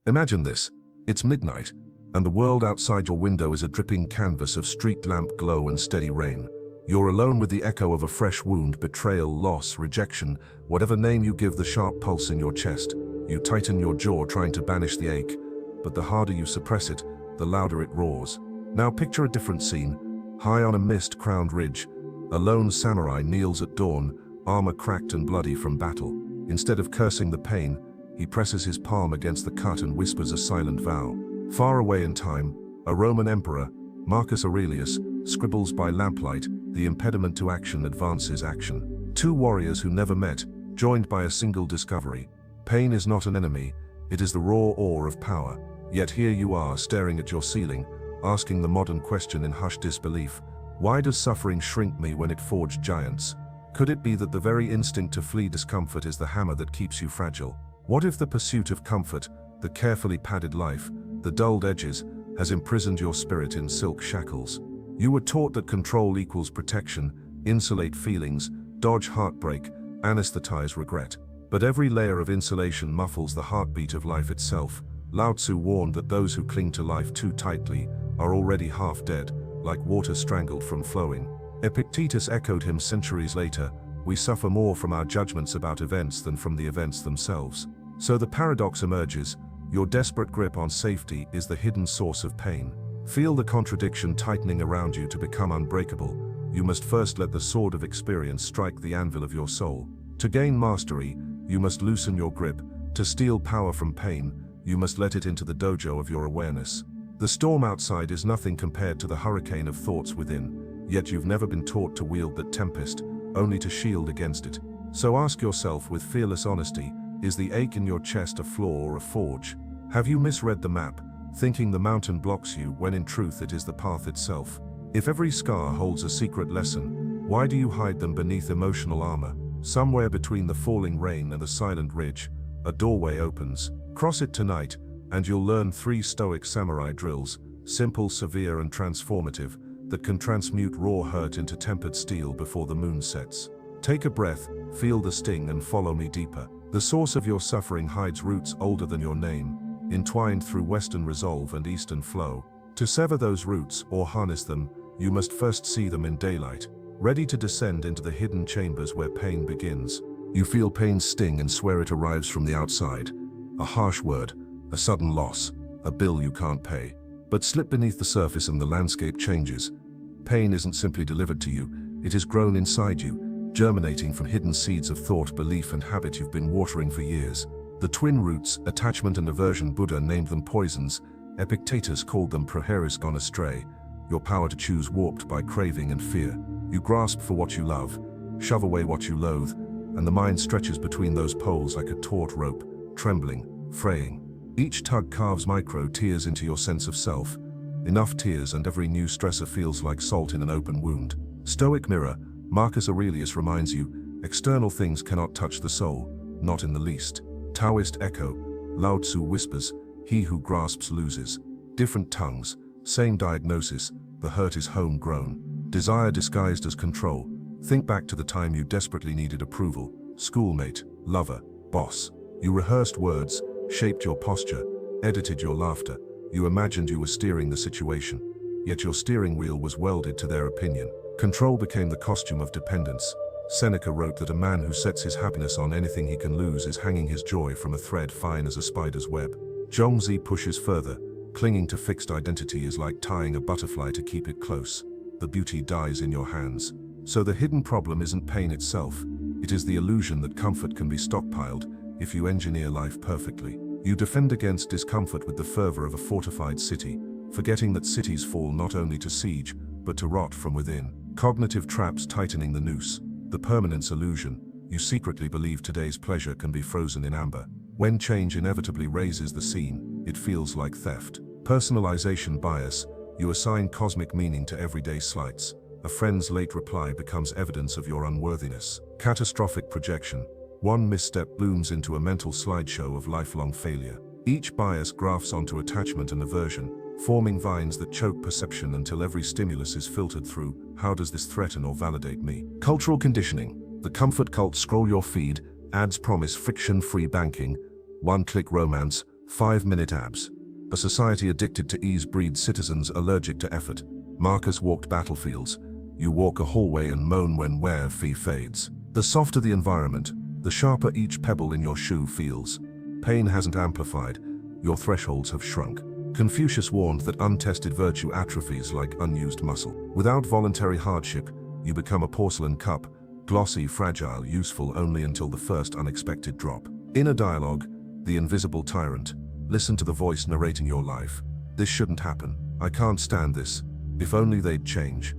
Imagine this. It's midnight, and the world outside your window is a dripping canvas of street lamp glow and steady rain. You're alone with the echo of a fresh wound, betrayal, loss, rejection, whatever name you give the sharp pulse in your chest. You tighten your jaw trying to banish the ache, but the harder you suppress it, the louder it roars. Now picture a different scene. High on a mist-crowned ridge, a lone samurai kneels at dawn, armor cracked and bloody from battle. Instead of cursing the pain, he presses his palm against the cut and whispers a silent vow. Far away in time, a Roman emperor, Marcus Aurelius, scribbles by lamplight, the impediment to action advances action. Two warriors who never met, joined by a single discovery. Pain is not an enemy, it is the raw ore of power. Yet here you are, staring at your ceiling, asking the modern question in hushed disbelief. Why does suffering shrink me when it forged giants? Could it be that the very instinct to flee discomfort is the hammer that keeps you fragile? What if the pursuit of comfort, the carefully padded life, the dulled edges, has imprisoned your spirit in silk shackles? You were taught that control equals protection, insulate feelings, dodge heartbreak, anesthetize regret. But every layer of insulation muffles the heartbeat of life itself. Lao Tzu warned that those who cling to life too tightly are already half dead, like water strangled from flowing. Epictetus echoed him centuries later, we suffer more from our judgments about events than from the events themselves. So the paradox emerges, your desperate grip on safety is the hidden source of pain. Feel the contradiction tightening around you. To become unbreakable, you must first let the sword of experience strike the anvil of your soul. To gain mastery, you must loosen your grip. To steal power from pain, you must let it into the dojo of your awareness. The storm outside is nothing compared to the hurricane of thoughts within, yet you've never been taught to wield that tempest, only to shield against it. So ask yourself with fearless honesty, is the ache in your chest a flaw or a forge? Have you misread the map, thinking the mountain blocks you when in truth it is the path itself? If every scar holds a secret lesson, why do you hide them beneath emotional armor? Somewhere between the falling rain and the silent ridge, a doorway opens. Cross it tonight, and you'll learn 3 Stoic samurai drills, simple, severe, and transformative, that can transmute raw hurt into tempered steel before the moon sets. Take a breath, feel the sting, and follow me deeper. The source of your suffering hides roots older than your name, entwined through Western resolve and Eastern flow. To sever those roots, or harness them, you must first see them in daylight, ready to descend into the hidden chambers where pain begins. You feel pain's sting and swear it arrives from the outside. A harsh word, a sudden loss, a bill you can't pay. But slip beneath the surface and the landscape changes. Pain isn't simply delivered to you, it is grown inside you, germinating from hidden seeds of thought, belief, and habit you've been watering for years. The twin roots, attachment and aversion, Buddha named them poisons, Epictetus called them proheres gone astray. Your power to choose warped by craving and fear. You grasp for what you love, shove away what you loathe, and the mind stretches between those poles like a taut rope, trembling, fraying. Each tug carves micro tears into your sense of self. Enough tears and every new stressor feels like salt in an open wound. Stoic mirror, Marcus Aurelius reminds you, external things cannot touch the soul, not in the least. Taoist echo, Lao Tzu whispers, he who grasps loses. Different tongues, same diagnosis, the hurt is homegrown. Desire disguised as control. Think back to the time you desperately needed approval. Schoolmate, lover, boss. You rehearsed words, shaped your posture, edited your laughter. You imagined you were steering the situation, yet your steering wheel was welded to their opinion. Control became the costume of dependence. Seneca wrote that a man who sets his happiness on anything he can lose is hanging his joy from a thread fine as a spider's web. Zhongzi pushes further. Clinging to fixed identity is like tying a butterfly to keep it close. The beauty dies in your hands. So the hidden problem isn't pain itself. It is the illusion that comfort can be stockpiled if you engineer life perfectly. You defend against discomfort with the fervor of a fortified city, forgetting that cities fall not only to siege, but to rot from within. Cognitive traps tightening the noose. The permanence illusion. You secretly believe today's pleasure can be frozen in amber. When change inevitably raises the scene, it feels like theft. Personalization bias. You assign cosmic meaning to everyday slights. A friend's late reply becomes evidence of your unworthiness. Catastrophic projection. One misstep blooms into a mental slideshow of lifelong failure. Each bias grafts onto attachment and aversion, forming vines that choke perception until every stimulus is filtered through. How does this threaten or validate me? Cultural conditioning. The comfort cult. Scroll your feed. Ads promise friction-free banking. One-click romance. 5-minute abs. A society addicted to ease breeds citizens allergic to effort. Marcus walked battlefields. You walk a hallway and moan when wear fee fades. The softer the environment, the sharper each pebble in your shoe feels. Pain hasn't amplified, your thresholds have shrunk. Confucius warned that untested virtue atrophies like unused muscle. Without voluntary hardship, you become a porcelain cup, glossy, fragile, useful only until the first unexpected drop. Inner dialogue, the invisible tyrant. Listen to the voice narrating your life. This shouldn't happen. I can't stand this. If only they'd change.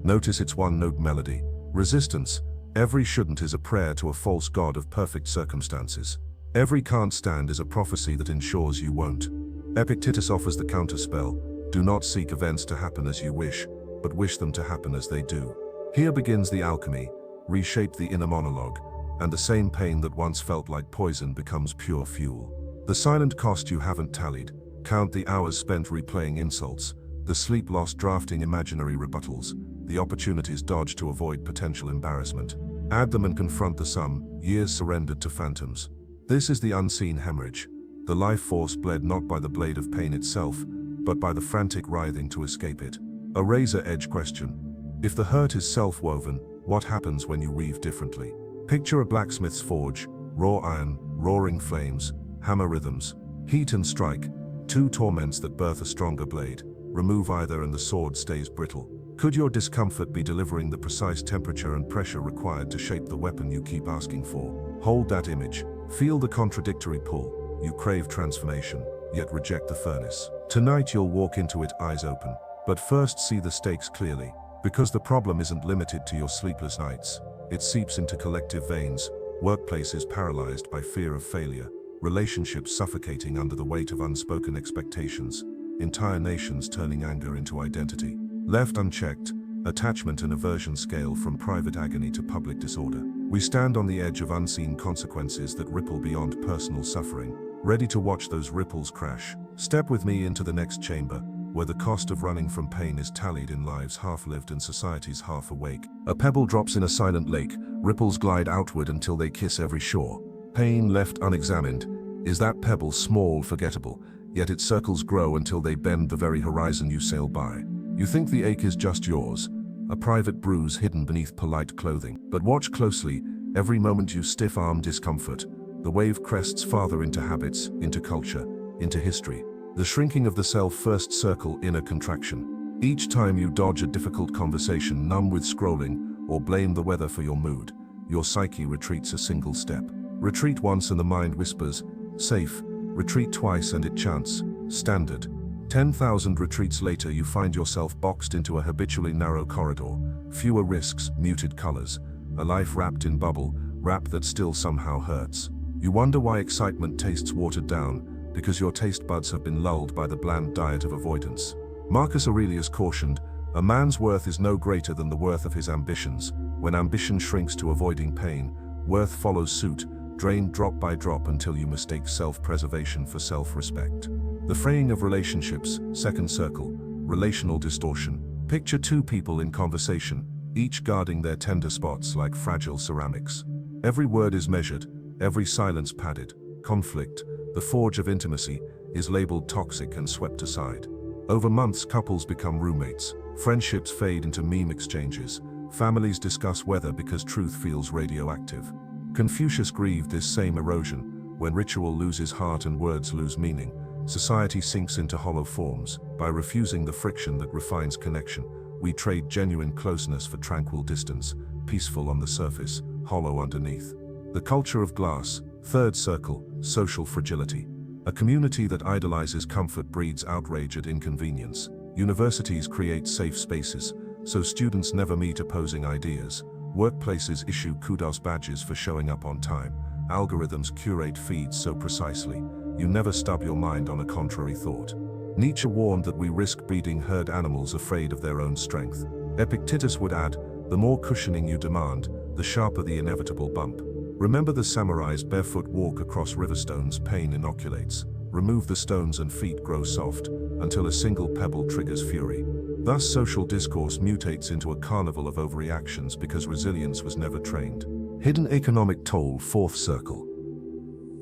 Notice its one-note melody. Resistance. Every shouldn't is a prayer to a false god of perfect circumstances. Every can't stand is a prophecy that ensures you won't. Epictetus offers the counterspell. Do not seek events to happen as you wish, but wish them to happen as they do. Here begins the alchemy. Reshape the inner monologue, and the same pain that once felt like poison becomes pure fuel. The silent cost you haven't tallied. Count the hours spent replaying insults, the sleep lost drafting imaginary rebuttals, the opportunities dodged to avoid potential embarrassment. Add them and confront the sum, years surrendered to phantoms. This is the unseen hemorrhage. The life force bled not by the blade of pain itself, but by the frantic writhing to escape it. A razor-edge question. If the hurt is self-woven, what happens when you weave differently? Picture a blacksmith's forge, raw iron, roaring flames, hammer rhythms, heat and strike, two torments that birth a stronger blade. Remove either and the sword stays brittle. Could your discomfort be delivering the precise temperature and pressure required to shape the weapon you keep asking for? Hold that image. Feel the contradictory pull. You crave transformation, yet reject the furnace. Tonight you'll walk into it eyes open. But first see the stakes clearly. Because the problem isn't limited to your sleepless nights. It seeps into collective veins, workplaces paralyzed by fear of failure, relationships suffocating under the weight of unspoken expectations, entire nations turning anger into identity. Left unchecked, attachment and aversion scale from private agony to public disorder. We stand on the edge of unseen consequences that ripple beyond personal suffering, ready to watch those ripples crash. Step with me into the next chamber, where the cost of running from pain is tallied in lives half-lived and societies half-awake. A pebble drops in a silent lake, ripples glide outward until they kiss every shore. Pain left unexamined. Is that pebble small, forgettable, yet its circles grow until they bend the very horizon you sail by. You think the ache is just yours, a private bruise hidden beneath polite clothing. But watch closely, every moment you stiff-arm discomfort. The wave crests farther into habits, into culture, into history. The shrinking of the self first circle inner contraction. Each time you dodge a difficult conversation, numb with scrolling, or blame the weather for your mood, your psyche retreats a single step. Retreat once and the mind whispers, safe. Retreat twice and it chants, standard. 10,000 retreats later you find yourself boxed into a habitually narrow corridor, fewer risks, muted colors, a life wrapped in bubble, wrap that still somehow hurts. You wonder why excitement tastes watered down, because your taste buds have been lulled by the bland diet of avoidance. Marcus Aurelius cautioned, a man's worth is no greater than the worth of his ambitions. When ambition shrinks to avoiding pain, worth follows suit, drained drop by drop until you mistake self-preservation for self-respect. The fraying of relationships, second circle, relational distortion. Picture two people in conversation, each guarding their tender spots like fragile ceramics. Every word is measured, every silence padded. Conflict, the forge of intimacy, is labeled toxic and swept aside. Over months, couples become roommates. Friendships fade into meme exchanges. Families discuss weather because truth feels radioactive. Confucius grieved this same erosion. When ritual loses heart and words lose meaning, society sinks into hollow forms. By refusing the friction that refines connection, we trade genuine closeness for tranquil distance, peaceful on the surface, hollow underneath. The culture of glass, third circle, social fragility. A community that idolizes comfort breeds outrage at inconvenience. Universities create safe spaces, so students never meet opposing ideas. Workplaces issue kudos badges for showing up on time. Algorithms curate feeds so precisely, you never stub your mind on a contrary thought. Nietzsche warned that we risk breeding herd animals afraid of their own strength. Epictetus would add, the more cushioning you demand, the sharper the inevitable bump. Remember the samurai's barefoot walk across riverstones pain inoculates. Remove the stones and feet grow soft, until a single pebble triggers fury. Thus social discourse mutates into a carnival of overreactions because resilience was never trained. Hidden economic toll, fourth circle.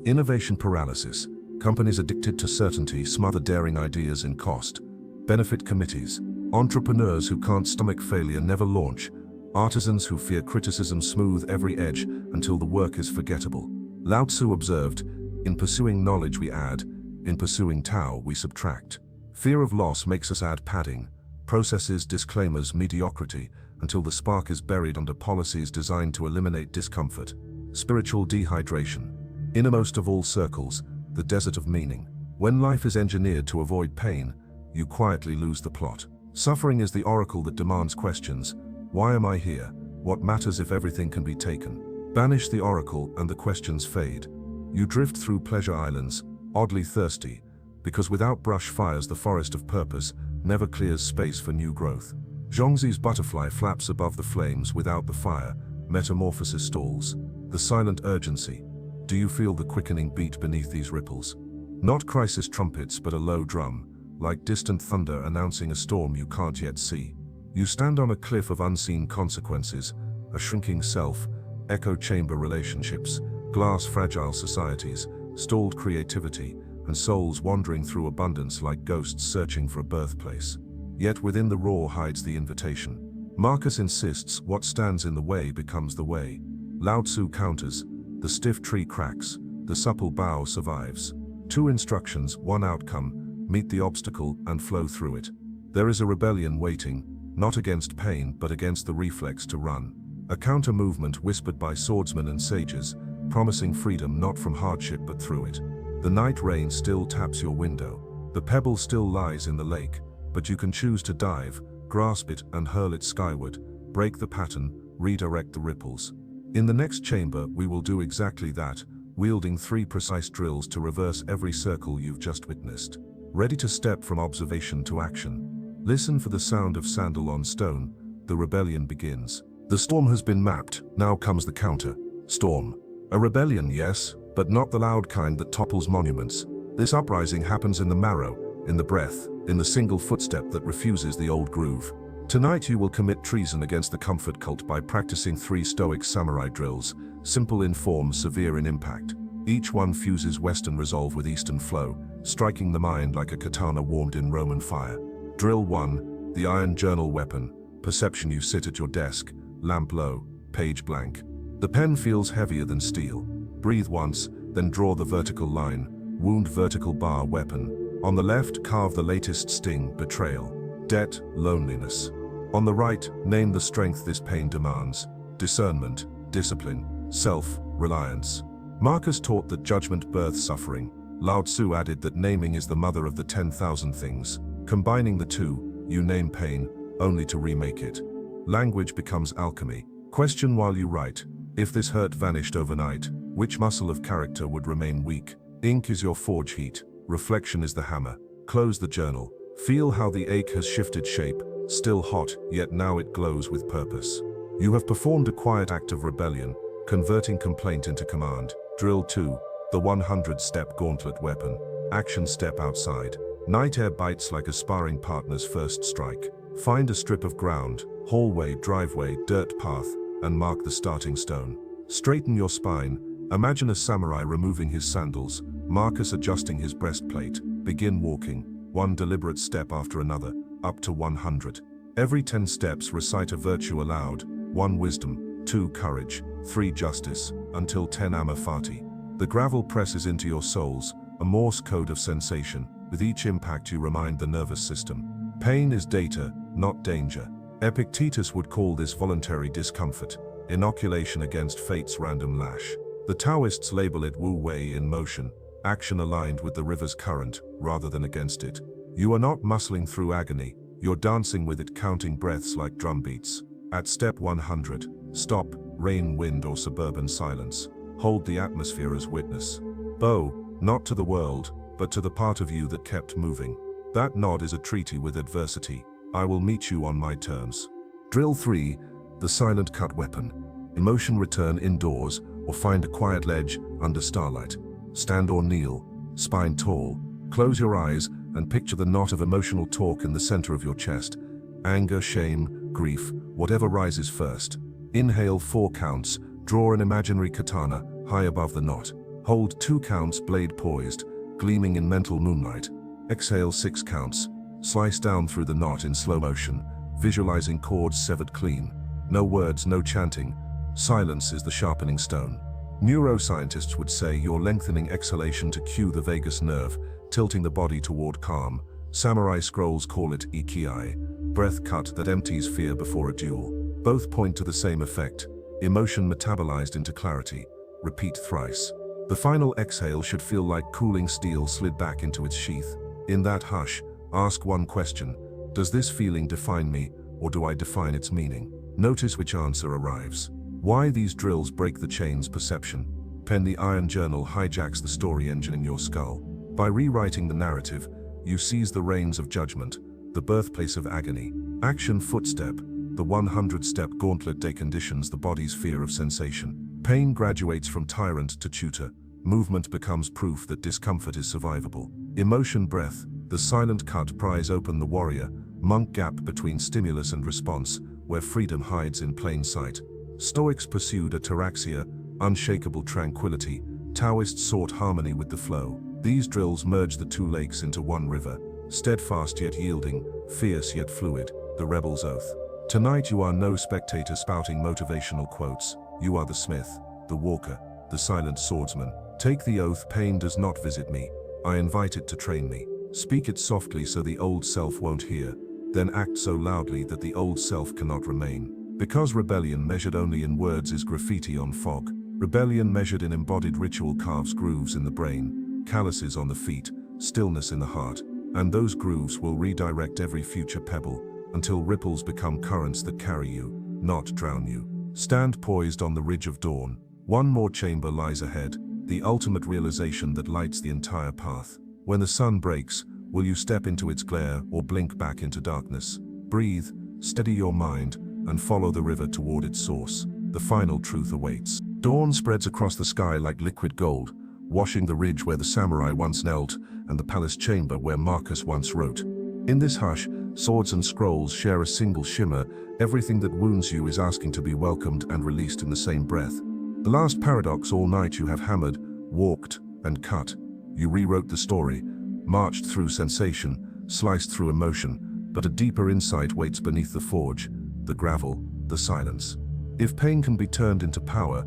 Innovation paralysis. Companies addicted to certainty smother daring ideas in cost. Benefit committees. Entrepreneurs who can't stomach failure never launch. Artisans who fear criticism smooth every edge until the work is forgettable. Lao Tzu observed, "In pursuing knowledge we add, in pursuing Tao we subtract." Fear of loss makes us add padding, processes, disclaimers, mediocrity, until the spark is buried under policies designed to eliminate discomfort. Spiritual dehydration. Innermost of all circles, the desert of meaning. When life is engineered to avoid pain, you quietly lose the plot. Suffering is the oracle that demands questions. Why am I here? What matters if everything can be taken? Banish the oracle and the questions fade. You drift through pleasure islands, oddly thirsty, because without brush fires the forest of purpose never clears space for new growth. Zhongzi's butterfly flaps above the flames without the fire, metamorphosis stalls. The silent urgency. Do you feel the quickening beat beneath these ripples? Not crisis trumpets but a low drum, like distant thunder announcing a storm you can't yet see. You stand on a cliff of unseen consequences, a shrinking self, echo chamber relationships, glass fragile societies, stalled creativity, and souls wandering through abundance like ghosts searching for a birthplace. Yet within the roar hides the invitation. Marcus insists what stands in the way becomes the way. Lao Tzu counters, the stiff tree cracks, the supple bough survives. Two instructions, one outcome, meet the obstacle and flow through it. There is a rebellion waiting, not against pain but against the reflex to run. A counter-movement whispered by swordsmen and sages, promising freedom not from hardship but through it. The night rain still taps your window. The pebble still lies in the lake, but you can choose to dive, grasp it and hurl it skyward, break the pattern, redirect the ripples. In the next chamber we will do exactly that, wielding 3 precise drills to reverse every circle you've just witnessed. Ready to step from observation to action. Listen for the sound of sandal on stone. The rebellion begins. The storm has been mapped, now comes the counter. Storm. A rebellion, yes, but not the loud kind that topples monuments. This uprising happens in the marrow, in the breath, in the single footstep that refuses the old groove. Tonight you will commit treason against the comfort cult by practicing 3 Stoic samurai drills, simple in form, severe in impact. Each one fuses Western resolve with Eastern flow, striking the mind like a katana warmed in Roman fire. Drill 1, the iron journal weapon. Perception: you sit at your desk, lamp low, page blank. The pen feels heavier than steel. Breathe once, then draw the vertical line, wound vertical bar weapon. On the left, carve the latest sting, betrayal, debt, loneliness. On the right, name the strength this pain demands, discernment, discipline, self-reliance. Marcus taught that judgment births suffering. Lao Tzu added that naming is the mother of the 10,000 things. Combining the two, you name pain, only to remake it. Language becomes alchemy. Question while you write. If this hurt vanished overnight, which muscle of character would remain weak? Ink is your forge heat. Reflection is the hammer. Close the journal. Feel how the ache has shifted shape, still hot, yet now it glows with purpose. You have performed a quiet act of rebellion, converting complaint into command. Drill 2, the 100-step gauntlet weapon. Action: step outside. Night air bites like a sparring partner's first strike. Find a strip of ground, hallway, driveway, dirt path, and mark the starting stone. Straighten your spine. Imagine a samurai removing his sandals, Marcus adjusting his breastplate. Begin walking, one deliberate step after another, up to 100. Every 10 steps recite a virtue aloud: 1 wisdom, 2 courage, 3 justice, until 10 amor fati. The gravel presses into your souls, a Morse code of sensation. With each impact you remind the nervous system. Pain is data, not danger. Epictetus would call this voluntary discomfort, inoculation against fate's random lash. The Taoists label it wu wei, in motion, action aligned with the river's current, rather than against it. You are not muscling through agony, you're dancing with it, counting breaths like drum beats. At step 100, stop, rain, wind, or suburban silence. Hold the atmosphere as witness. Bow, not to the world, but to the part of you that kept moving. That nod is a treaty with adversity. I will meet you on my terms. Drill 3, the silent cut weapon. Emotion: return indoors, or find a quiet ledge under starlight. Stand or kneel, spine tall. Close your eyes and picture the knot of emotional torque in the center of your chest. Anger, shame, grief, whatever rises first. Inhale 4 counts, draw an imaginary katana high above the knot. Hold 2 counts, blade poised. gleaming in mental moonlight. Exhale 6 counts. Slice down through the knot in slow motion, visualizing cords severed clean. No words, no chanting. Silence is the sharpening stone. Neuroscientists would say you're lengthening exhalation to cue the vagus nerve, tilting the body toward calm. Samurai scrolls call it ikiai, breath cut that empties fear before a duel. Both point to the same effect, emotion metabolized into clarity. Repeat thrice. The final exhale should feel like cooling steel slid back into its sheath. In that hush, ask one question: does this feeling define me, or do I define its meaning? Notice which answer arrives. Why these drills break the chain's perception. Pen the Iron Journal hijacks the story engine in your skull. By rewriting the narrative, you seize the reins of judgment, the birthplace of agony. Action footstep, the 100-step gauntlet deconditions the body's fear of sensation. Pain graduates from tyrant to tutor. Movement becomes proof that discomfort is survivable. Emotion breath, the silent cut pries open the warrior, monk gap between stimulus and response, where freedom hides in plain sight. Stoics pursued ataraxia, unshakable tranquility. Taoists sought harmony with the flow. These drills merge the two lakes into one river, steadfast yet yielding, fierce yet fluid, the rebel's oath. Tonight you are no spectator spouting motivational quotes. You are the smith, the walker, the silent swordsman. Take the oath: pain does not visit me. I invite it to train me. Speak it softly so the old self won't hear, then act so loudly that the old self cannot remain. Because rebellion measured only in words is graffiti on fog. Rebellion measured in embodied ritual carves grooves in the brain, calluses on the feet, stillness in the heart, and those grooves will redirect every future pebble until ripples become currents that carry you, not drown you. Stand poised on the ridge of dawn. One more chamber lies ahead, the ultimate realization that lights the entire path. When the sun breaks, will you step into its glare or blink back into darkness? Breathe, steady your mind, and follow the river toward its source. The final truth awaits. Dawn spreads across the sky like liquid gold, washing the ridge where the samurai once knelt and the palace chamber where Marcus once wrote. In this hush, swords and scrolls share a single shimmer. Everything that wounds you is asking to be welcomed and released in the same breath. The last paradox: all night you have hammered, walked, and cut. You rewrote the story, marched through sensation, sliced through emotion, but a deeper insight waits beneath the forge, the gravel, the silence. If pain can be turned into power,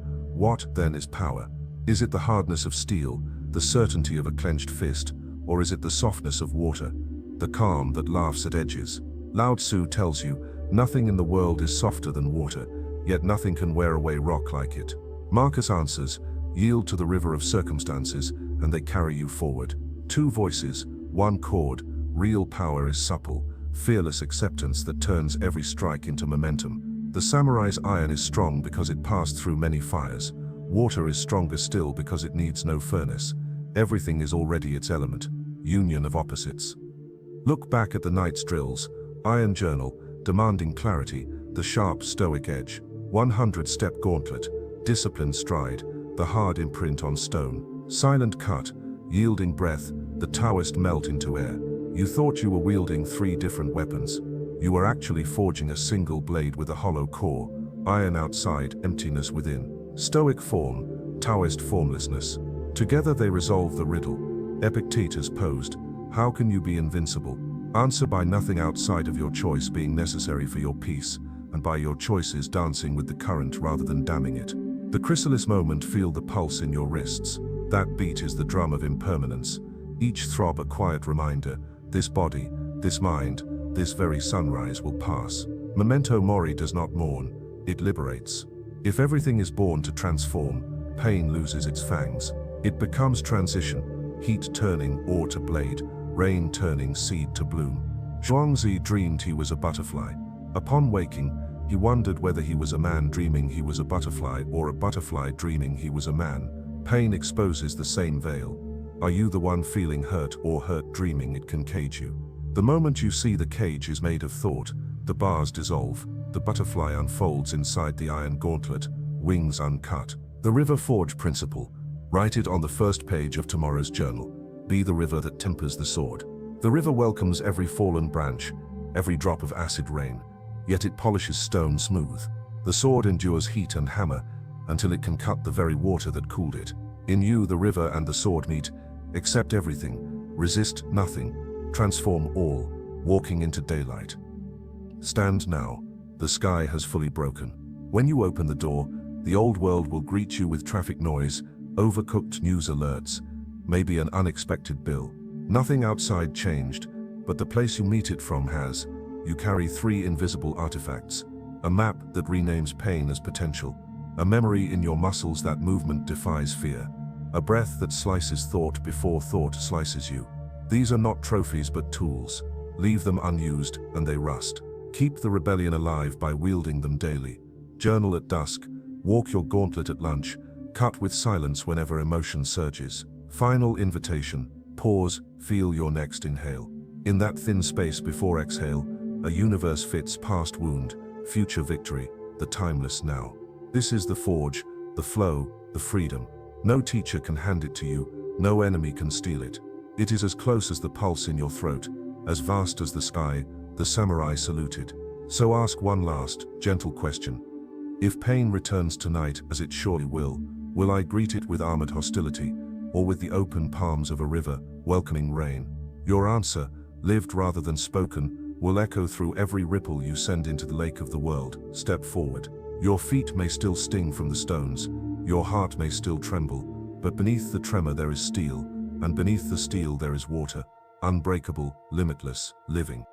what then is power? Is it the hardness of steel, the certainty of a clenched fist, or is it the softness of water, the calm that laughs at edges? Lao Tzu tells you, nothing in the world is softer than water, yet nothing can wear away rock like it. Marcus answers, yield to the river of circumstances, and they carry you forward. Two voices, one chord. Real power is supple, fearless acceptance that turns every strike into momentum. The samurai's iron is strong because it passed through many fires. Water is stronger still because it needs no furnace. Everything is already its element, union of opposites. Look back at the night's drills. Iron Journal, demanding clarity, the sharp Stoic edge. 100-step gauntlet, disciplined stride, the hard imprint on stone. Silent cut, yielding breath, the Taoist melt into air. You thought you were wielding 3 different weapons. You were actually forging a single blade with a hollow core, iron outside, emptiness within. Stoic form, Taoist formlessness. Together they resolve the riddle. Epictetus posed, how can you be invincible? Answer: by nothing outside of your choice being necessary for your peace, and by your choices dancing with the current rather than damming it. The chrysalis moment: feel the pulse in your wrists. That beat is the drum of impermanence. Each throb a quiet reminder, this body, this mind, this very sunrise will pass. Memento mori does not mourn, it liberates. If everything is born to transform, pain loses its fangs. It becomes transition, heat turning ore to blade, rain turning seed to bloom. Zhuangzi dreamed he was a butterfly. Upon waking, he wondered whether he was a man dreaming he was a butterfly or a butterfly dreaming he was a man. Pain exposes the same veil. Are you the one feeling hurt or hurt dreaming it can cage you? The moment you see the cage is made of thought, the bars dissolve, the butterfly unfolds inside the iron gauntlet, wings uncut. The River Forge Principle. Write it on the first page of tomorrow's journal. Be the river that tempers the sword. The river welcomes every fallen branch, every drop of acid rain, yet it polishes stone smooth. The sword endures heat and hammer until it can cut the very water that cooled it. In you, the river and the sword meet. Accept everything, resist nothing, transform all, walking into daylight. Stand now, the sky has fully broken. When you open the door, the old world will greet you with traffic noise, overcooked news alerts, maybe an unexpected bill. Nothing outside changed, but the place you meet it from has. You carry 3 invisible artifacts: a map that renames pain as potential, a memory in your muscles that movement defies fear, a breath that slices thought before thought slices you. These are not trophies but tools. Leave them unused and they rust. Keep the rebellion alive by wielding them daily. Journal at dusk, walk your gauntlet at lunch, cut with silence whenever emotion surges. Final invitation: pause, feel your next inhale. In that thin space before exhale, a universe fits past wound, future victory, the timeless now. This is the forge, the flow, the freedom. No teacher can hand it to you, no enemy can steal it. It is as close as the pulse in your throat, as vast as the sky, the samurai saluted. So ask one last, gentle question. If pain returns tonight, as it surely will I greet it with armored hostility, or with the open palms of a river, welcoming rain? Your answer, lived rather than spoken, will echo through every ripple you send into the lake of the world. Step forward. Your feet may still sting from the stones, your heart may still tremble, but beneath the tremor there is steel, and beneath the steel there is water, unbreakable, limitless, living.